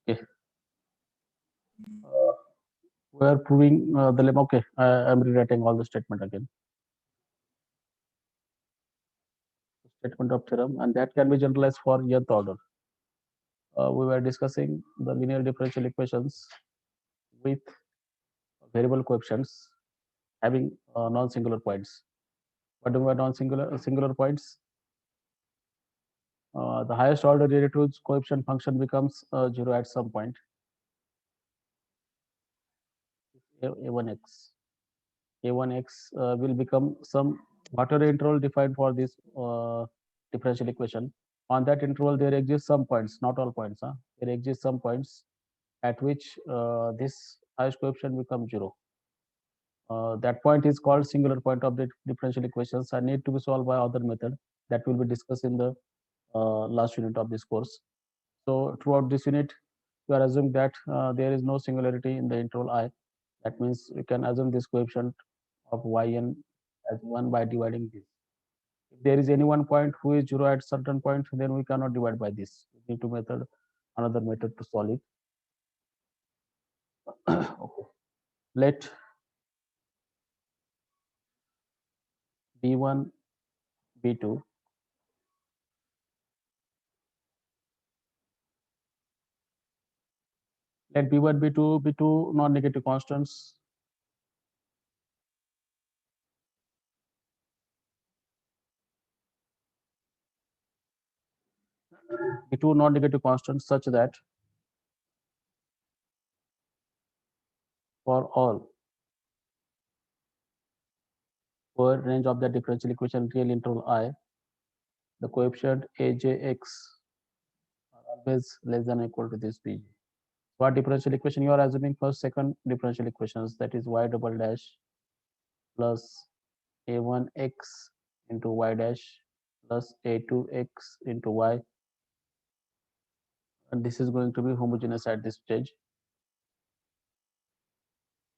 Okay. We are proving the lemma. Okay, I'm rewriting all the statement again. Statement of theorem, and that can be generalized for nth order. We were discussing the linear differential equations with variable coefficients having non-singular points. What do we mean by non-singular singular points? The highest order derivative's coefficient function becomes zero at some point. A1x. A1x will become some whatever interval defined for this differential equation. On that interval, there exist some points, not all points. Huh? There exist some points at which this highest coefficient becomes zero. That point is called singular point of the differential equations and need to be solved by other method that will be discussed in the last unit of this course. So throughout this unit, we are assuming that there is no singularity in the interval I. That means we can assume this coefficient of yn as 1 by dividing this. If there is any one point who is 0 at certain point, then we cannot divide by this. We need to method another method to solve it. Okay. Let b1, b2 let b1, b2 be two non-negative constants. Be two non-negative constants such that for all over range of the differential equation real interval I, the coefficient ajx are always less than or equal to this bg. What differential equation you are assuming? First, second differential equations, that is y double dash plus a1x into y dash plus a2x into y, and this is going to be homogeneous at this stage.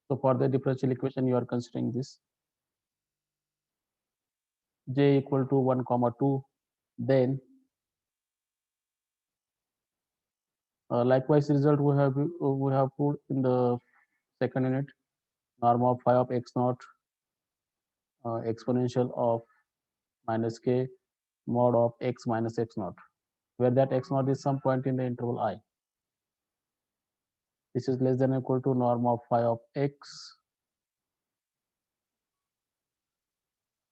So for the differential equation, you are considering this j equal to 1 comma 2. Then likewise result we have put in the second unit, norm of phi of x naught exponential of minus k mod of x minus x naught, where that x naught is some point in the interval I. This is less than or equal to norm of phi of x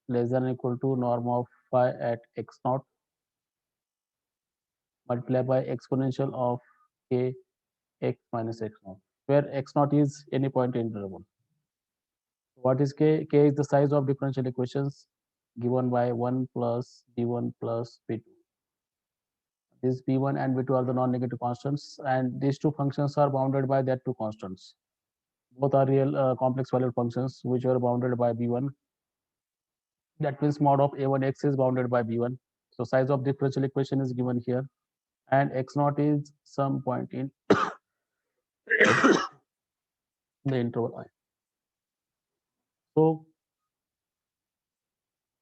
less than or equal to norm of phi at x naught multiplied by exponential of k x minus x naught, where x naught is any point in interval. What is k? K is the size of differential equations given by 1 plus b1 plus b2. This b1 and b2 are the non-negative constants, and these two functions are bounded by that two constants. Both are real complex valued functions which are bounded by b1. That means mod of a1x is bounded by b1. So size of differential equation is given here, and x naught is some point in the interval I. So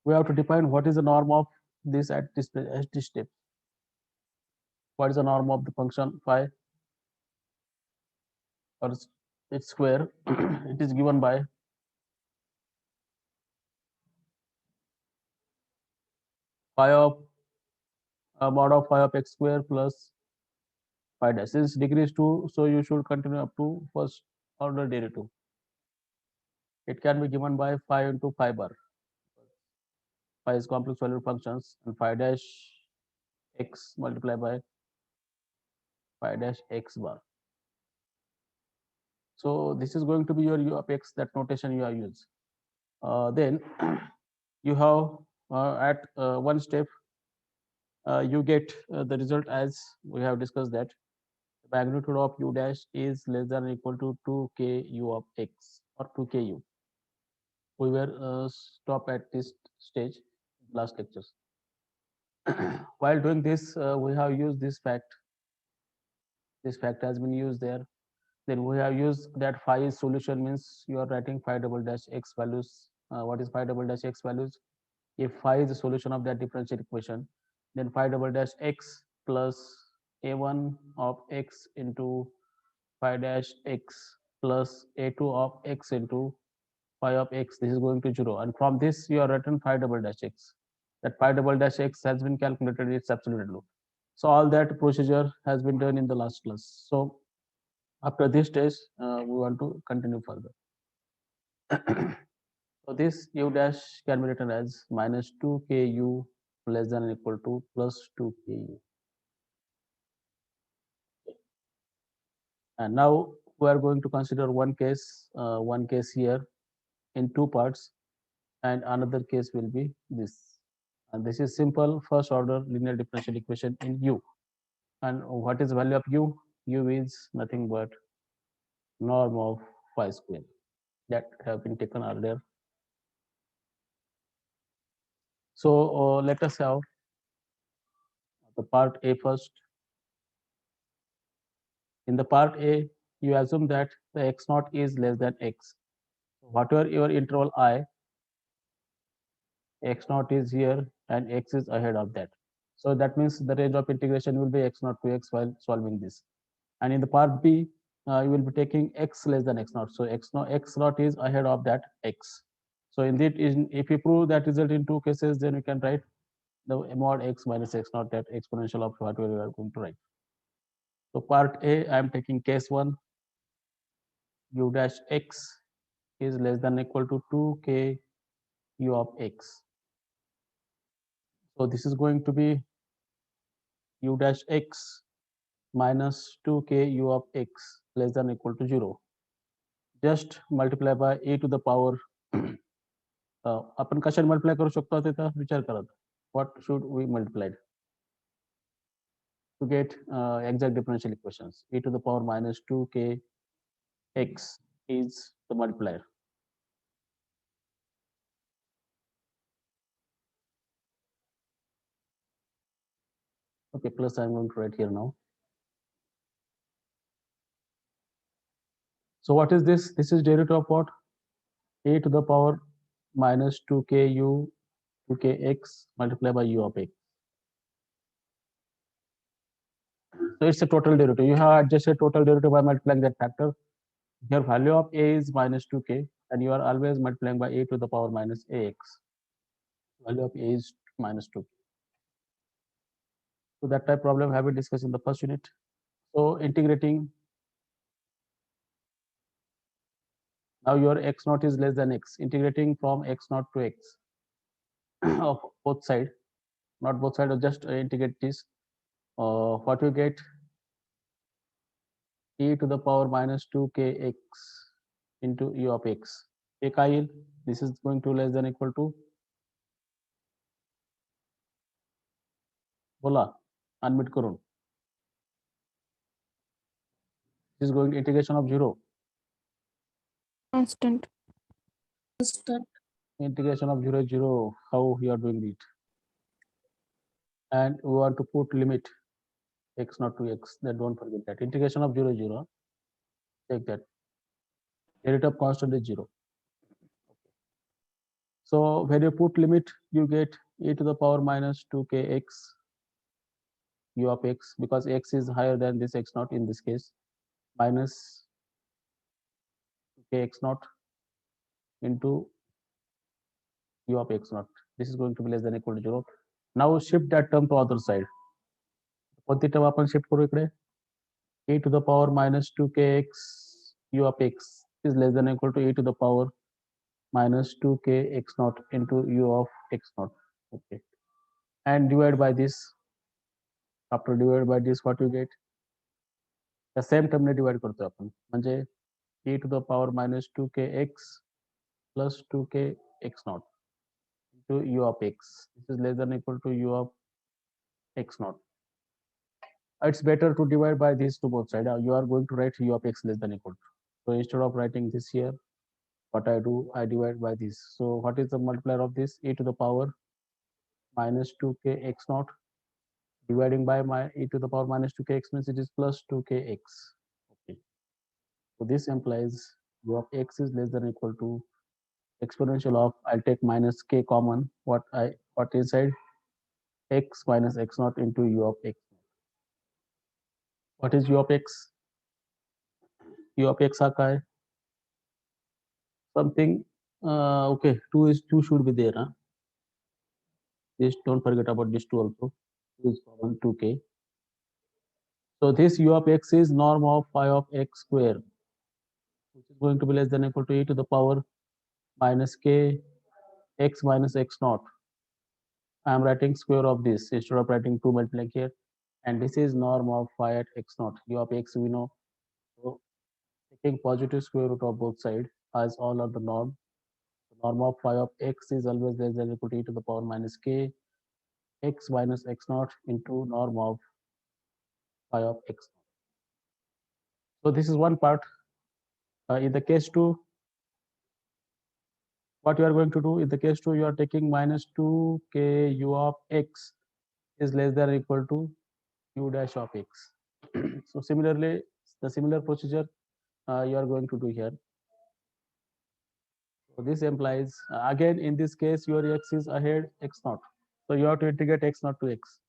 we have to define what is the norm of this at this step. What is the norm of the function phi or its square? It is given by phi of mod of phi of x square plus phi dash. Since degree is 2, so you should continue up to first order derivative. It can be given by phi into phi bar. Phi is complex valued functions, and phi dash x multiplied by phi dash x bar. So this is going to be your u of x, that notation you are use. Then you have at one step you get the result as we have discussed, that the magnitude of u dash is less than or equal to 2k u of x or 2k u. We were stop at this stage last lectures. While doing this, we have used this fact. This fact has been used there. Then we have used that phi is solution, means you are writing phi double dash x values. What is phi double dash x values? If phi is the solution of that differential equation, then phi double dash x plus a1 of x into phi dash x plus a2 of x into phi of x. This is going to 0. And from this, you are written phi double dash x. That phi double dash x has been calculated its absolute value. So all that procedure has been done in the last class. So after this stage, we want to continue further. So this u dash can be written as minus 2ku less than or equal to plus 2ku. And now we are going to consider one case here in two parts, and another case will be this. And this is simple first order linear differential equation in u. And what is value of u? U is nothing but norm of phi square that have been taken earlier. So let us have the part A first. In the part A, you assume that the x naught is less than x. Whatever your interval I, x naught is here and x is ahead of that. So that means the range of integration will be x naught to x while solving this. And in the part B, you will be taking x less than x naught. So x naught is ahead of that x. So indeed, if you prove that result in two cases, then we can write the mod x minus x naught, that exponential of whatever we are going to write. So part A, I am taking case 1, u dash x is less than or equal to 2k u of x. So this is going to be u dash x minus 2k u of x less than or equal to 0. Just multiply by e to the power. आपण कशाने multiply करू शकतो तिथं विचार करत. What should we multiply to get exact differential equations? E to the power minus 2k x is the multiplier. Okay, plus I'm going to write here now. So what is this? This is derivative of what? A to the power minus 2ku 2kx multiplied by u of x. So it's a total derivative. You have adjusted total derivative by multiplying that factor. Your value of a is minus 2k, and you are always multiplying by a to the power minus ax. Value of a is minus 2k. So that type problem have we discussed in the first unit. So integrating, now your x naught is less than x. Integrating from x naught to x of both side, not both side, just integrate this. What you get? E to the power minus 2kx into u of x. This is going to less than equal to, बोला unmute करून. This is going to integration of 0. Constant. Integration of 0 0. How you are doing it? And we want to put limit x naught to x. Then don't forget that integration of 0 0. Take that. Derivative of constant is 0. So when you put limit, you get e to the power minus 2kx u of x, because x is higher than this x naught in this case, minus kx naught into u of x naught. This is going to be less than equal to 0. Now shift that term to other side. कोणती term आपण shift करू इकडे? e to the power minus 2kx u of x is less than equal to e to the power minus 2k x naught into u of x naught. Okay, and divide by this. After divide by this, what you get? The same term ने divide करतो आपण, म्हणजे e to the power minus 2kx plus 2k x naught into u of x. This is less than equal to u of x naught. It's better to divide by these to both sides. You are going to write u of x less than equal to. So instead of writing this here, what I do, I divide by this. So what is the multiplier of this? E to the power minus 2k x naught dividing by my e to the power minus 2k x means it is plus 2k x. Okay. So this implies u of x is less than equal to exponential of, I'll take minus k common, what inside, x minus x naught into u of x. What is u of x? U of x आता है something. Okay, 2 should be there, huh? This, don't forget about this 2 also. 2 is common, 2k. So this u of x is norm of phi of x square, which is going to be less than or equal to e to the power minus k x minus x naught. I am writing square of this instead of writing 2 multiplying here. And this is norm of phi at x naught. U of x we know. So taking positive square root of both sides as all are the norm. The norm of phi of x is always less than or equal to e to the power minus k x minus x naught into norm of phi of x. So this is one part. In the case 2, what you are going to do in the case 2, you are taking minus 2k u of x is less than or equal to u dash of x. So similarly, the similar procedure you are going to do here. So this implies again in this case your x is ahead x naught. So you have to integrate x naught to x.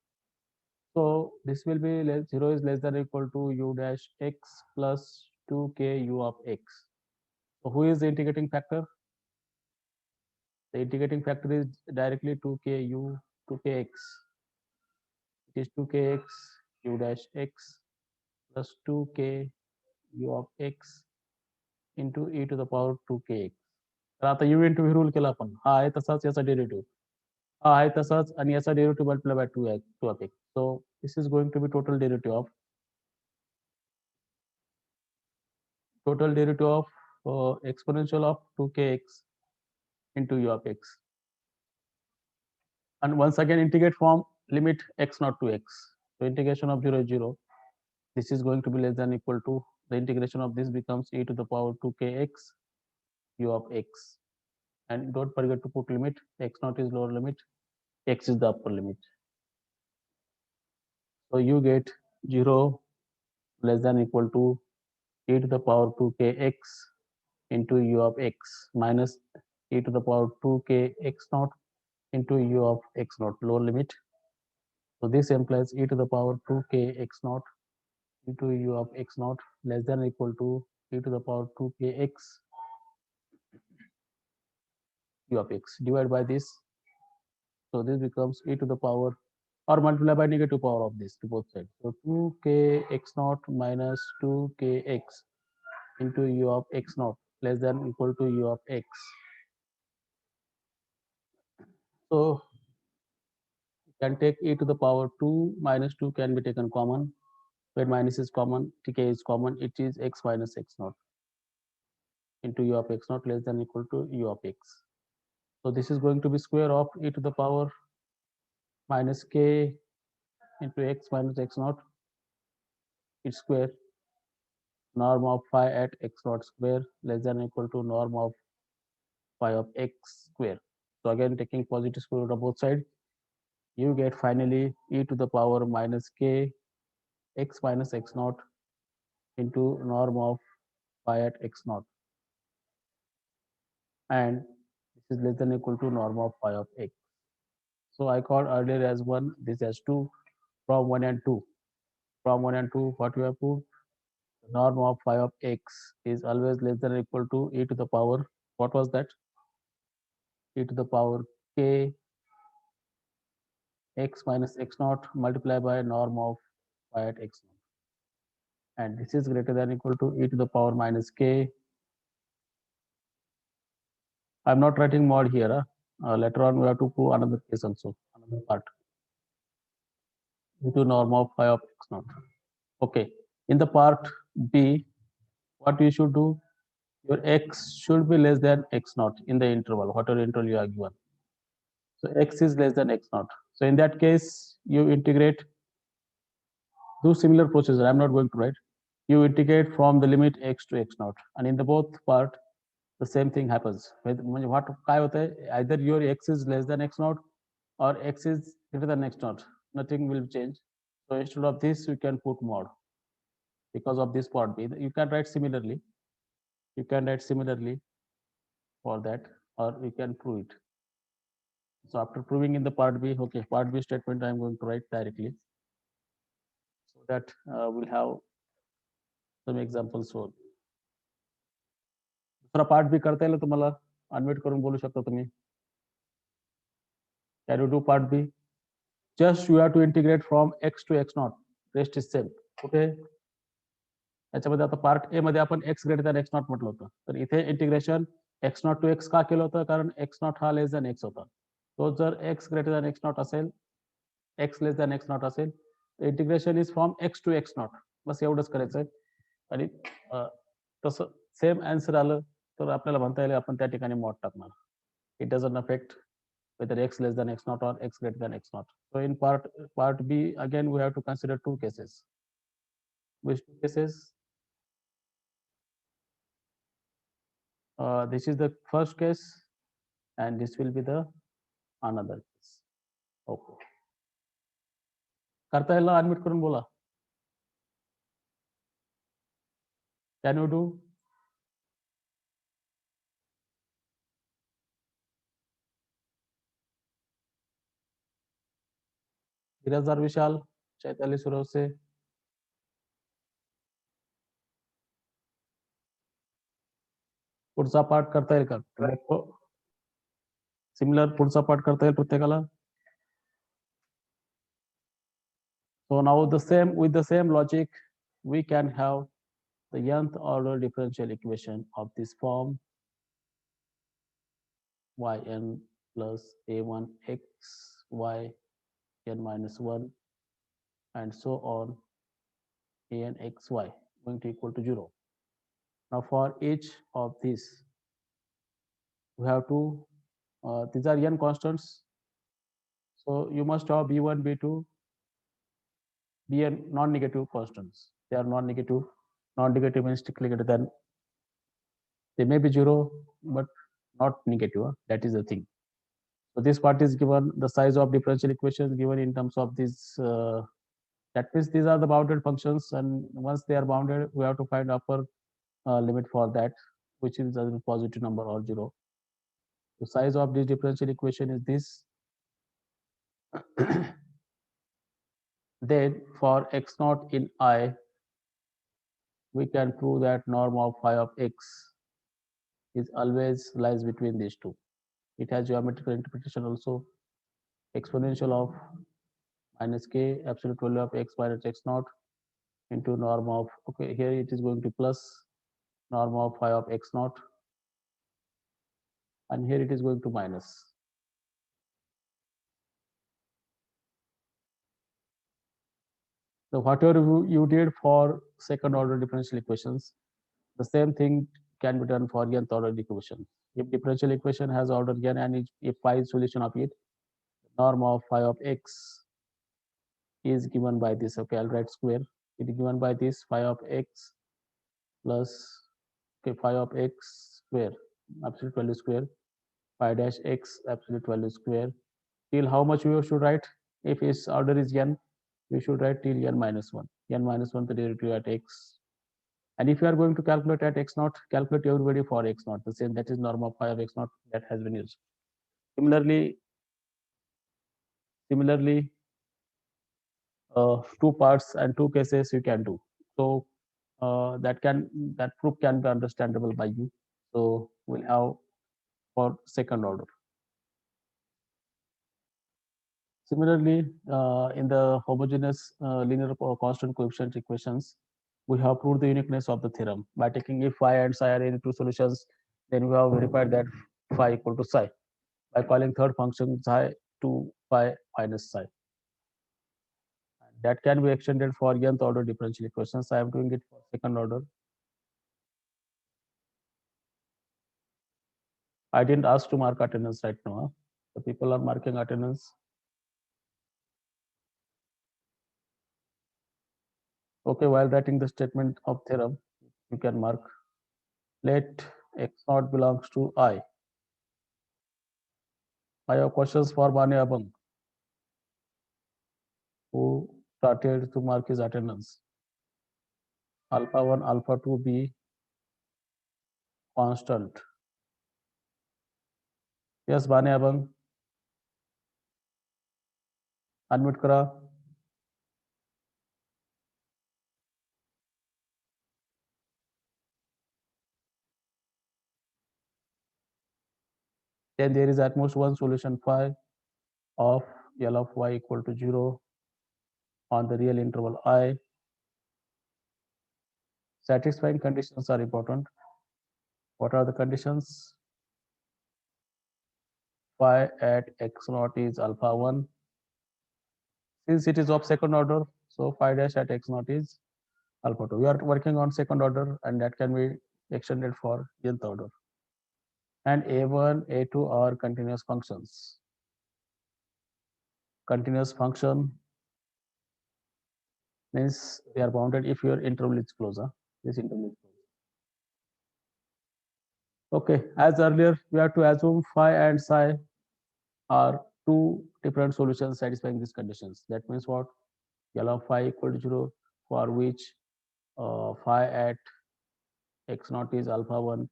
So this will be 0 is less than or equal to u dash x plus 2k u of x. So who is the integrating factor? The integrating factor is directly 2k u 2kx. It is 2kx u dash x plus 2k u of x into e to the power 2kx. तर आता u into v rule केला आपण. हा आहे तसाच याचा derivative. हा आहे तसाच आणि याचा derivative multiply by 2 of x. So this is going to be total derivative of exponential of 2kx into u of x. And once again integrate from limit x naught to x. So integration of 0 is 0. This is going to be less than or equal to, the integration of this becomes e to the power 2kx u of x. And don't forget to put limit. X naught is lower limit, x is the upper limit. So you get 0 less than or equal to e to the power 2kx into u of x minus e to the power 2kx naught into u of x naught, lower limit. So this implies e to the power 2kx naught into u of x naught less than or equal to e to the power 2kx u of x divided by this. So this becomes e to the power or multiply by negative power of this to both sides. So 2kx naught minus 2kx into u of x naught less than equal to u of x. So you can take e to the power 2 minus 2 can be taken common. Where minus is common, tk is common, it is x minus x naught into u of x naught less than equal to u of x. So this is going to be square of e to the power minus k into x minus x naught, its square, norm of phi at x naught square less than equal to norm of phi of x square. So again taking positive square root of both sides, you get finally e to the power minus k x minus x naught into norm of phi at x naught, and this is less than equal to norm of phi of x. So I called earlier as 1, this as 2, from 1 and 2. From 1 and 2, what we have put? The norm of phi of x is always less than or equal to e to the power, what was that? E to the power k x minus x naught multiplied by norm of phi at x naught. And this is greater than or equal to e to the power minus k. I'm not writing mod here. Later on, we have to prove another case also, another part. Into norm of phi of x naught. Okay. In the part B, what you should do? Your x should be less than x naught in the interval, whatever interval you are given. So x is less than x naught. So in that case, you integrate, do similar procedure. I'm not going to write. You integrate from the limit x to x naught, and in the both part, the same thing happens. What either your x is less than x naught or x is greater than x naught. Nothing will change. So instead of this, you can put mod because of this part B. You can write similarly. You can write similarly for that, or you can prove it. So after proving in the part B, okay, part B statement I'm going to write directly. that we'll have some examples soon. दुसरा part भी करता येईल तुम्हाला, unmute करून बोलू शकता तुम्ही. Can you do part B? Just you have to integrate from x to x naught. Rest is same. कुठे याच्यामध्ये आता पार्ट ए मध्ये आपण x greater than x not म्हटलं होतं, तर इथे integration x not to x का केलं होतं, कारण एक्स नॉट हा लेस दॅन एक्स होता. तो जर x greater than x not असेल, x less than x not असेल, integration is from x to x not. बस एवढंच करायचंय. आणि तसं सेम आन्सर आलं तर आपल्याला म्हणता येईल आपण त्या ठिकाणी मॉड टाकणार. It doesn't affect whether x less than x naught or x greater than x naught. So in part B, again we have to consider two cases. Which two cases? This is the first case, and this will be the another case. Okay. करता येईल unmute करून बोला. Can you do? धीरज विशाल, चैताली सुरव से. पुढचा part करता येईल का similar? पुढचा पार्ट करता येईल प्रत्येकाला? So now with the same logic we can have the nth order differential equation of this form yn plus a1 x y n minus 1 and so on an x y going to equal to 0. Now for each of these we have to these are n constants, so you must have b1 b2 bn non-negative constants. They are non-negative. Non-negative means strictly greater than. They may be 0 but not negative. That is the thing. So this part is given, the size of differential equations given in terms of this. That means these are the bounded functions, and once they are bounded, we have to find upper limit for that, which is a positive number or 0. The size of this differential equation is this. Then for x naught in I, we can prove that norm of phi of x is always lies between these two. It has geometrical interpretation also. Exponential of minus k absolute value of x minus x naught into norm of, okay, here it is going to plus norm of phi of x naught, and here it is going to minus. So whatever you did for second order differential equations, the same thing can be done for nth order equation. If differential equation has order n and if phi is solution of it, norm of phi of x is given by this. Okay, I'll write square. It is given by this phi of x plus, okay, phi of x square absolute value square phi dash x absolute value square till how much we should write? If its order is n, we should write till n minus 1. N minus 1 the derivative at x. And if you are going to calculate at x naught, calculate everybody for x naught. The same, that is norm of phi of x naught that has been used. Similarly, two parts and two cases you can do. So that proof can be understandable by you. So we'll have for second order. Similarly, in the homogeneous linear constant coefficient equations, we have proved the uniqueness of the theorem by taking if phi and psi are any two solutions, then we have verified that phi equal to psi by calling third function psi to phi minus psi. That can be extended for nth order differential equations. I am doing it for second order. I didn't ask to mark attendance right now. Huh? The people are marking attendance. Okay, while writing the statement of theorem, you can mark let x naught belongs to I. I have questions for Bani Abang, who started to mark his attendance. Alpha 1, alpha 2 be constant. Yes, Bani Abang. Unmute kara. then there is at most one solution phi of L of y equal to 0 on the real interval I. Satisfying conditions are important. What are the conditions? Phi at x naught is alpha 1. Since it is of second order, so phi dash at x naught is alpha 2. We are working on second order, and that can be extended for nth order. And a1, a2 are continuous functions. Continuous function means they are bounded if your interval is closer. This interval is closed. Okay, as earlier, we have to assume phi and psi are two different solutions satisfying these conditions. That means what? L of phi equal to 0, for which phi at x naught is alpha 1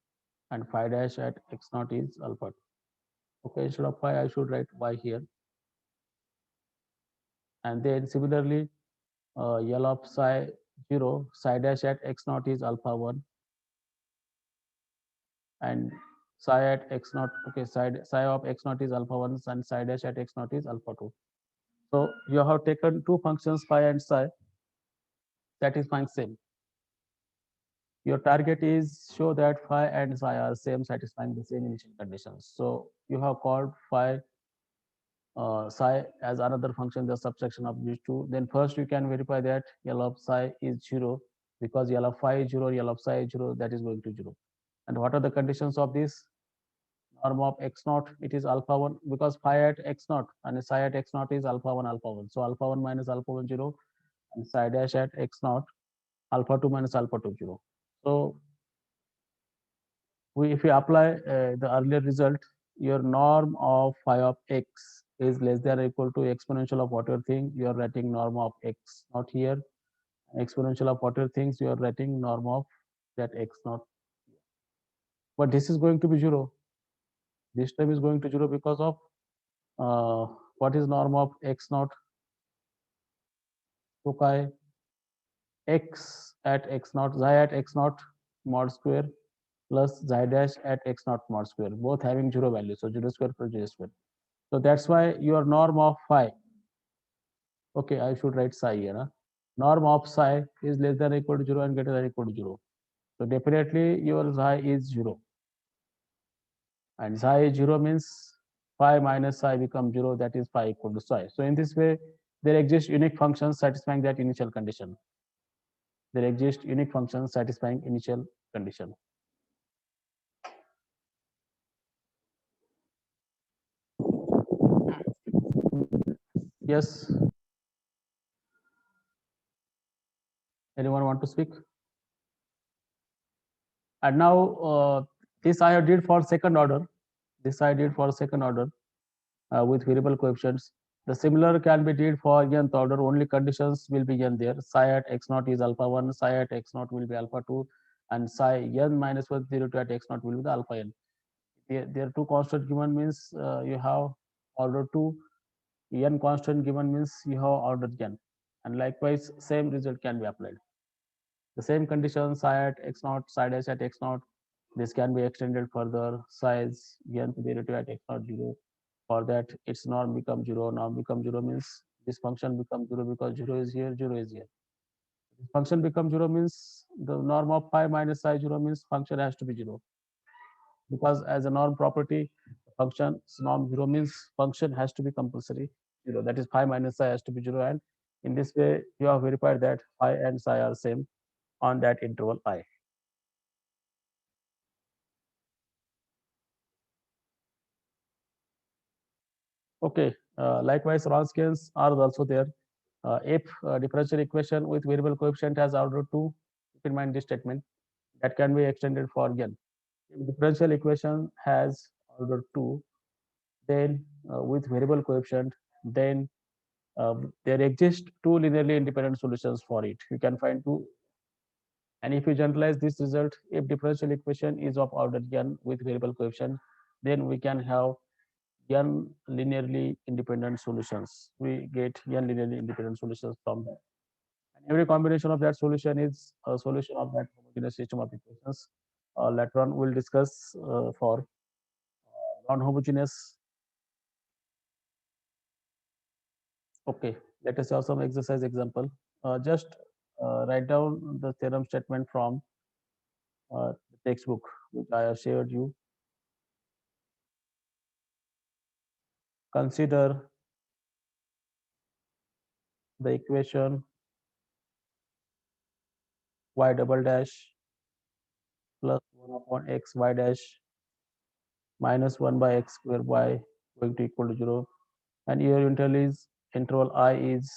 and phi dash at x naught is alpha 2. Okay, instead of phi, I should write y here. And then similarly, L of psi 0, psi dash at x naught is alpha 1 and psi at x naught, okay, psi of x naught is alpha 1 and psi dash at x naught is alpha 2. So you have taken two functions phi and psi satisfying same. Your target is show that phi and psi are same, satisfying the same initial conditions. So you have called phi psi as another function, the subtraction of these two. Then first you can verify that L of psi is 0 because L of phi is 0, L of psi is 0, that is going to 0. And what are the conditions of this? Norm of x naught, it is alpha 1 because phi at x naught and psi at x naught is alpha 1, alpha 1. So alpha 1 minus alpha 1, 0, and psi dash at x naught, alpha 2 minus alpha 2, 0. So if we apply the earlier result, your norm of phi of x is less than or equal to exponential of whatever thing you are writing norm of x not here. Exponential of whatever things you are writing norm of that x naught. But this is going to be 0. This term is going to 0 because of what is norm of x naught? So chi x at x naught, xi at x naught mod square plus xi dash at x naught mod square, both having 0 value. So 0 square plus 0 square. So that's why your norm of phi, okay, I should write psi here. Huh? Norm of psi is less than or equal to 0 and greater than or equal to 0. So definitely your psi is 0. And psi is 0 means phi minus psi becomes 0, that is phi equal to psi. So in this way, there exist unique functions satisfying that initial condition. There exist unique functions satisfying initial condition. Yes. Anyone want to speak? And now this I did for second order. This I did for second order with variable coefficients. The similar can be did for nth order. Only conditions will be n there. Psi at x naught is alpha 1. Psi at x naught will be alpha 2. And psi n minus 1 0 2 at x naught will be the alpha n. There are two constant given means you have order 2. N constant given means you have order n. And likewise, same result can be applied. The same condition psi at x naught, psi dash at x naught. This can be extended further. Size n derivative at x naught 0. For that, its norm becomes 0. Norm becomes 0 means this function becomes 0 because 0 is here, 0 is here. This function becomes 0 means the norm of phi minus psi 0 means function has to be 0. Because as a norm property, function norm 0 means function has to be compulsory 0. That is phi minus psi has to be 0. And in this way, you have verified that phi and psi are same on that interval I. Okay, likewise, Wronskians are also there. If differential equation with variable coefficient has order 2, keep in mind this statement, that can be extended for n. If differential equation has order 2, then with variable coefficient, then there exist two linearly independent solutions for it. You can find two. And if you generalize this result, if differential equation is of order n with variable coefficient, then we can have n linearly independent solutions. We get n linearly independent solutions from that. And every combination of that solution is a solution of that homogeneous system of equations. Later on, we'll discuss for non-homogeneous. Okay, let us have some exercise example. Just write down the theorem statement from the textbook which I have shared you. Consider the equation y double dash plus 1 upon x y dash minus 1 by x square y going to equal to 0, and your interval I is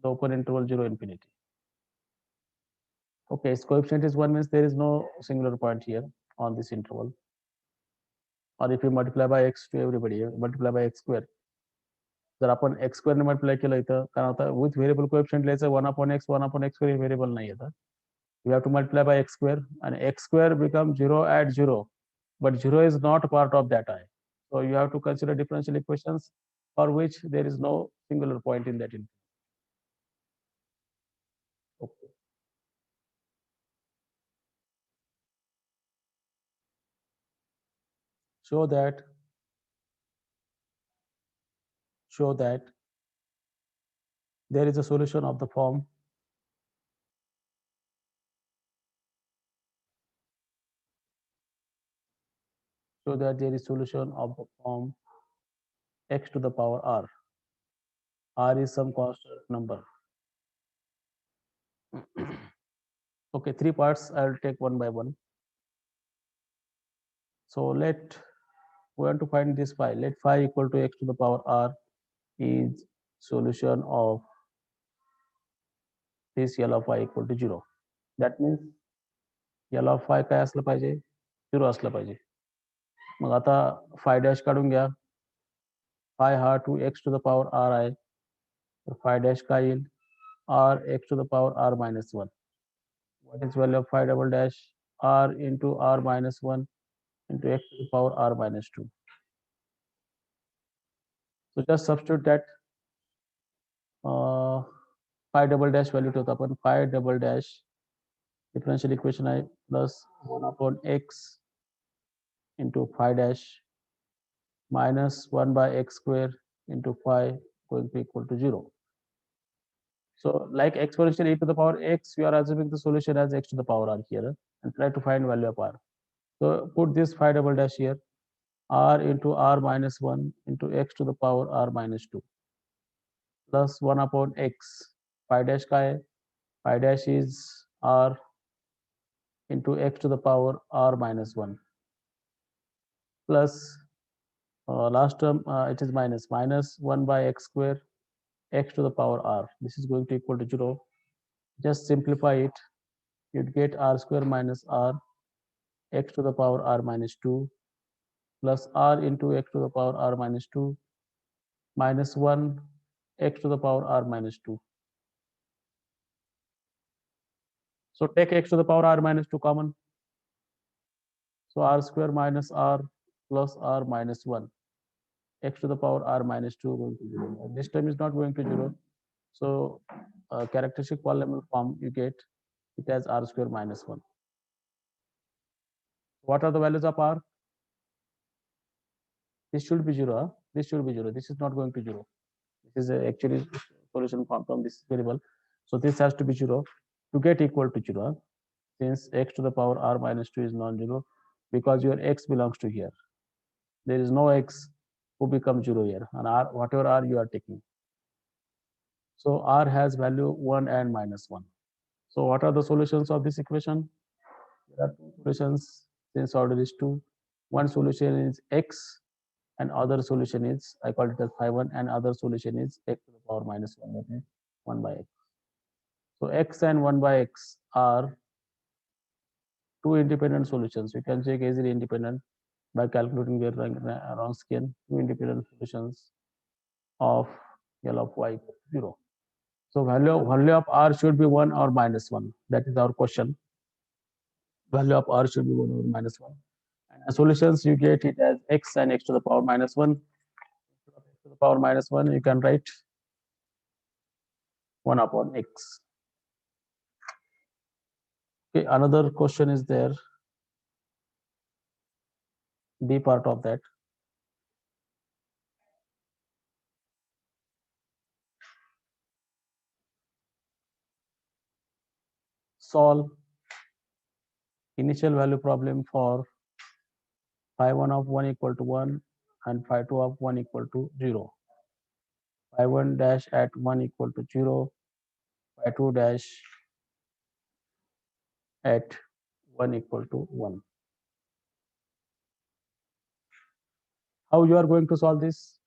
the open interval 0 infinity. Okay, its coefficient is 1 means there is no singular point here on this interval. Or if you multiply by x to everybody, multiply by x square. जर आपण x square ने multiply केलं इथं, कारण आता with variable coefficient लिहायचं 1 upon x square हे variable नाही येतं. You have to multiply by x square, and x square becomes 0 at 0, but 0 is not part of that I. So you have to consider differential equations for which there is no singular point in that interval. Okay. Show that there is a solution of the form x to the power r. R is some constant number. Okay, 3 parts. I'll take one by one. So we want to find this phi. Let phi equal to x to the power r is solution of this L of y equal to 0. That means L of phi काय असलं पाहिजे? 0 असलं पाहिजे. मग आता phi dash काढून घ्या. phi हा 2x to the power r आहे. तर phi dash काय येईल? r x to the power r minus 1. What is value of phi double dash? R into r minus 1 into x to the power r minus 2. So just substitute that phi double dash value to the phi double dash differential equation I plus 1 upon x into phi dash minus 1 by x square into phi going to equal to 0. So like exponential e to the power x, we are assuming the solution as x to the power r here and try to find value of r. So put this phi double dash here, r into r minus 1 into x to the power r minus 2 plus 1 upon x. Phi dash ka hai? Phi dash is r into x to the power r minus 1 plus last term it is minus 1 by x square x to the power r. This is going to equal to 0. Just simplify it. You'd get r square minus r x to the power r minus 2 plus r into x to the power r minus 2 minus 1 x to the power r minus 2. So take x to the power r minus 2 common. So r square minus r plus r minus 1 x to the power r minus 2 going to 0. This term is not going to 0. So characteristic polynomial form you get it as r square minus 1. What are the values of r? This should be 0. Huh? This should be 0. This is not going to 0. This is actually solution form from this variable. So this has to be 0 to get equal to 0. Huh? Since x to the power r minus 2 is non-zero because your x belongs to here. There is no x who becomes 0 here, and r, whatever r you are taking. So r has value 1 and minus 1. So what are the solutions of this equation? There are two solutions since order is 2. One solution is x and other solution is, I call it as phi 1, and other solution is x to the power minus 1, that is 1 by x. So x and 1 by x are two independent solutions. You can check easily independent by calculating their Wronskian, two independent solutions of L of y 0. So value of r should be 1 or minus 1. That is our question. Value of r should be 1 or minus 1. And the solutions you get it as x and x to the power minus 1. X to the power minus 1, you can write 1 upon x. Okay, another question is there. B part of that. Solve initial value problem for phi1 of 1 equal to 1 and phi2 of 1 equal to 0. Phi1 dash at 1 equal to 0, phi2 dash at 1 equal to 1. How you are going to solve this?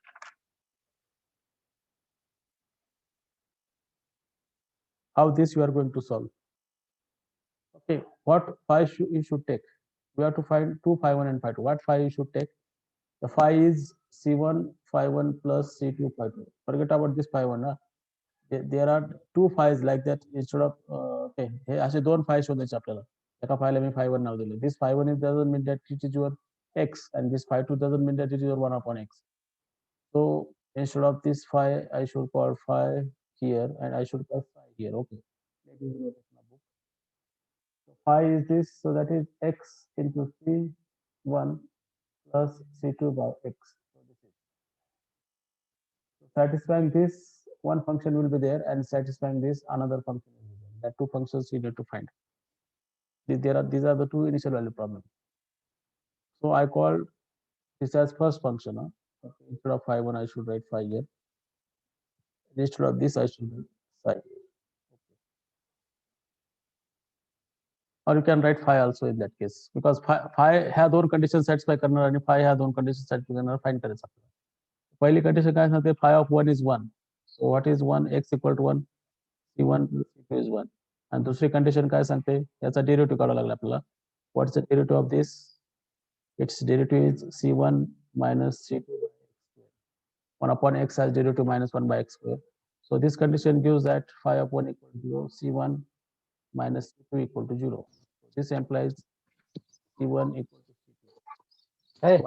How this you are going to solve? Okay, what phi you should take? We have to find two phi1 and phi2. What phi you should take? The phi is C1 phi1 plus C2 phi2. Forget about this phi1. Huh? There are two phi's like that instead of okay. हे असे दोन phi शोधायचे आपल्याला. एका phi ला मी phi1 नाव दिले. This phi1 doesn't mean that it is your x, and this phi2 doesn't mean that it is your 1 upon x. So instead of this phi, I should call phi here, and I should call phi here. Okay. Let me note it in my book. So phi is this, so that is x into C1 plus C2 by x. So this is satisfying this, one function will be there, and satisfying this, another function will be there. That two functions you need to find. These are the two initial value problems. So I call this as first function. Huh? Okay. Instead of phi1, I should write phi here. Instead of this, I should write phi. Okay. Or you can write phi also in that case, because phi ह्या दोन condition satisfy करणार आणि phi ह्या दोन condition satisfy करणार find करायचं आपल्याला. पहिली कंडिशन काय सांगते? phi of 1 is 1. So what is 1? X equal to 1. C1 plus C2 is 1. आणि दुसरी कंडिशन काय सांगते? याचा डेरिव्हेटिव्ह काढावा लागला आपल्याला. What is the derivative of this? Its derivative is C1 minus C2 by x square. 1 upon x has derivative minus 1 by x square. So this condition gives that phi of 1 equal to 0, C1 minus C2 equal to 0. So this implies C1 equal to C2. Hey,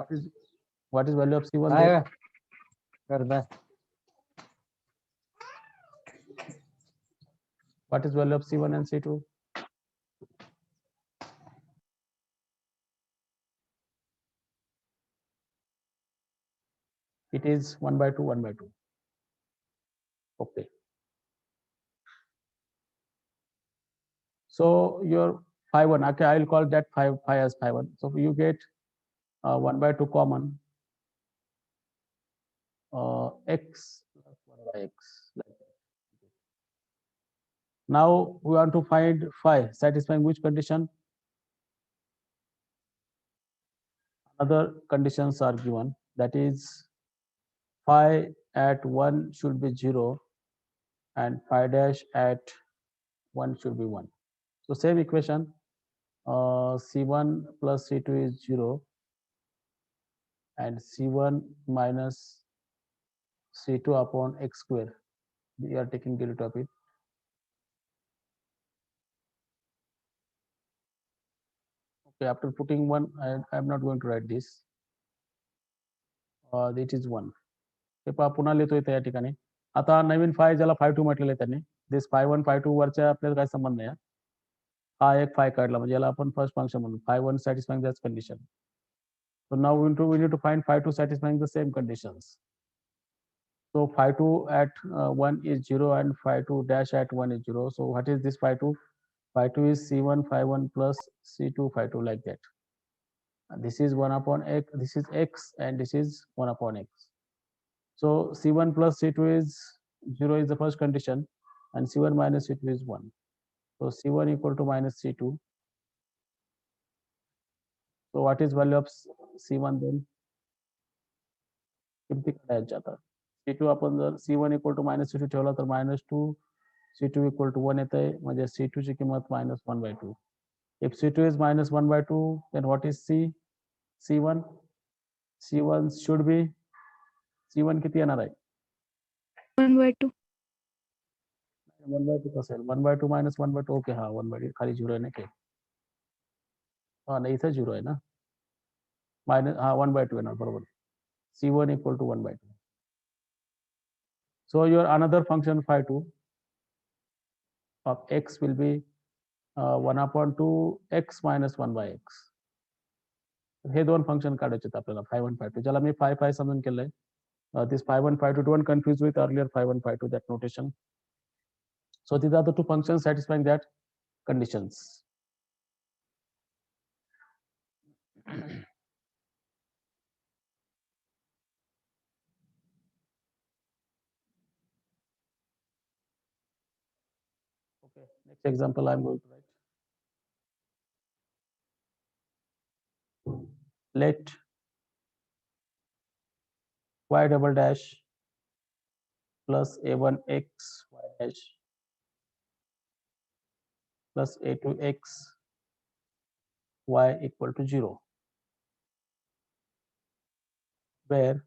what is value of C1 काय there? करता? What is value of C1 and C2? It is 1 by 2, 1 by 2. Okay. So your phi1, okay, I'll call that phi as phi1. So you get 1 by 2 common, x plus 1 by x, like that. Now we want to find phi satisfying which condition? Other conditions are given, that is phi at 1 should be 0 and phi dash at 1 should be 1. So same equation, C1 plus C2 is 0 and C1 minus C2 upon x square. We are taking derivative of it. Okay, after putting 1, I'm not going to write this. It is 1. हे पहा पुन्हा लिहितो इथे या ठिकाणी. आता नवीन phi ज्याला phi2 म्हटलेलं आहे त्यांनी. This phi1 phi2 वरच्या आपल्याला काही संबंध नाही. हा एक phi काढला म्हणजे याला आपण फर्स्ट फंक्शन म्हणू. phi1 satisfying that condition. So now we need to find phi2 satisfying the same conditions. So phi2 at 1 is 0 and phi2 dash at 1 is 0. So what is this phi2? Phi2 is C1 phi1 plus C2 phi2, like that. And this is 1 upon x, this is x, and this is 1 upon x. So C1 plus C2 is 0 is the first condition, and C1 minus C2 is 1. So C1 equal to minus C2. So what is value of C1 then? किमती काढायच्या आता. C2 आपण जर C1 equal to minus C2 ठेवला तर -2, C2 equal to 1 येतंय, म्हणजे C2 ची किंमत -1 by 2. If C2 is -1 by 2, then what is C1? C1 should be, C1 किती येणार आहे? 1 by 2. 1 by 2 कसं आहे? 1 by 2 minus 1 by 2. ओके, हा 1 by 2 खाली 0 आहे ना की? हा नाही, इथं 0 आहे ना? मायनस, हा 1 by 2 येणार, बरोबर. C1 equal to 1 by 2. So your another function phi2 of x will be 1 upon 2 x minus 1 by x. हे दोन फंक्शन काढायचे आहेत आपल्याला 5 आणि 5 2 ज्याला मी 5 5 समजून केलंय. This 5 1 5 2 don't confuse with earlier 5 1 5 2 that notation. So these are the two functions satisfying that conditions. Okay, next example I'm going to write. Let y double dash plus a1x y dash plus a2x y equal to 0, where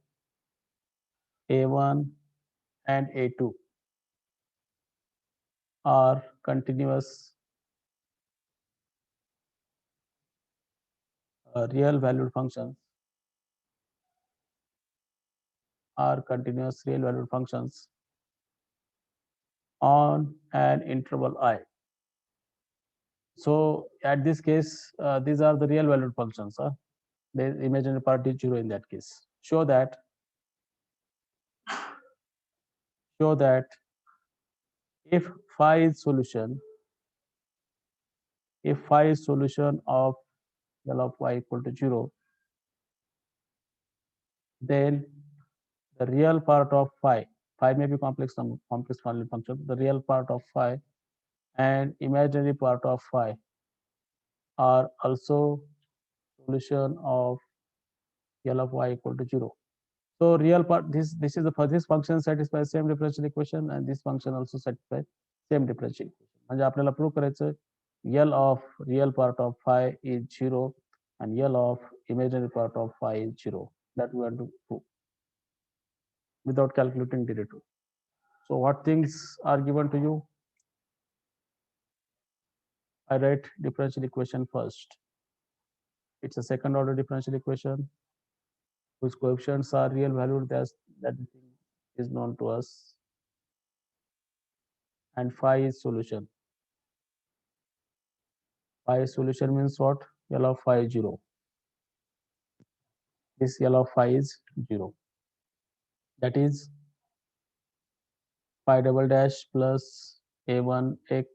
a1 and a2 are continuous real valued functions on an interval I. So at this case, these are the real valued functions. The imaginary part is 0 in that case. Show that if phi is solution of L of y equal to 0, then the real part of phi may be complex valued function, the real part of phi and imaginary part of phi are also solution of L of y equal to 0. So real part, this is the this function satisfies same differential equation and this function also satisfies same differential equation. म्हणजे आपल्याला prove करायचं L of real part of phi is 0 and L of imaginary part of phi is 0. That we want to prove without calculating derivative. So what things are given to you? I write differential equation first. It's a second order differential equation whose coefficients are real valued, that thing is known to us, and phi is solution. Phi solution means what? L of phi is 0. This L of phi is 0. That is phi double dash plus a1x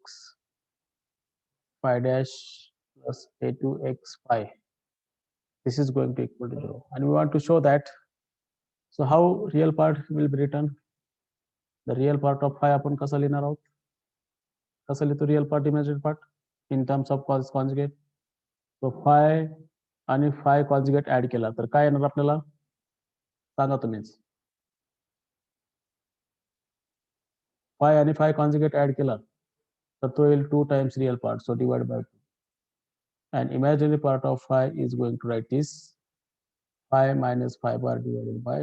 phi dash plus a2x phi. This is going to equal to 0. And we want to show that. So how real part will be written? The real part of phi आपण कसा लिहिणार आहोत? कसा लिहितो real part, imaginary part in terms of cos conjugate. So phi आणि phi conjugate add केला तर काय येणार आपल्याला? सांगा तुम्हीच. phi आणि phi conjugate ऍड केला तर तो येईल 2 times real part, so divide by 2. And imaginary part of phi is going to write this phi minus phi bar divided by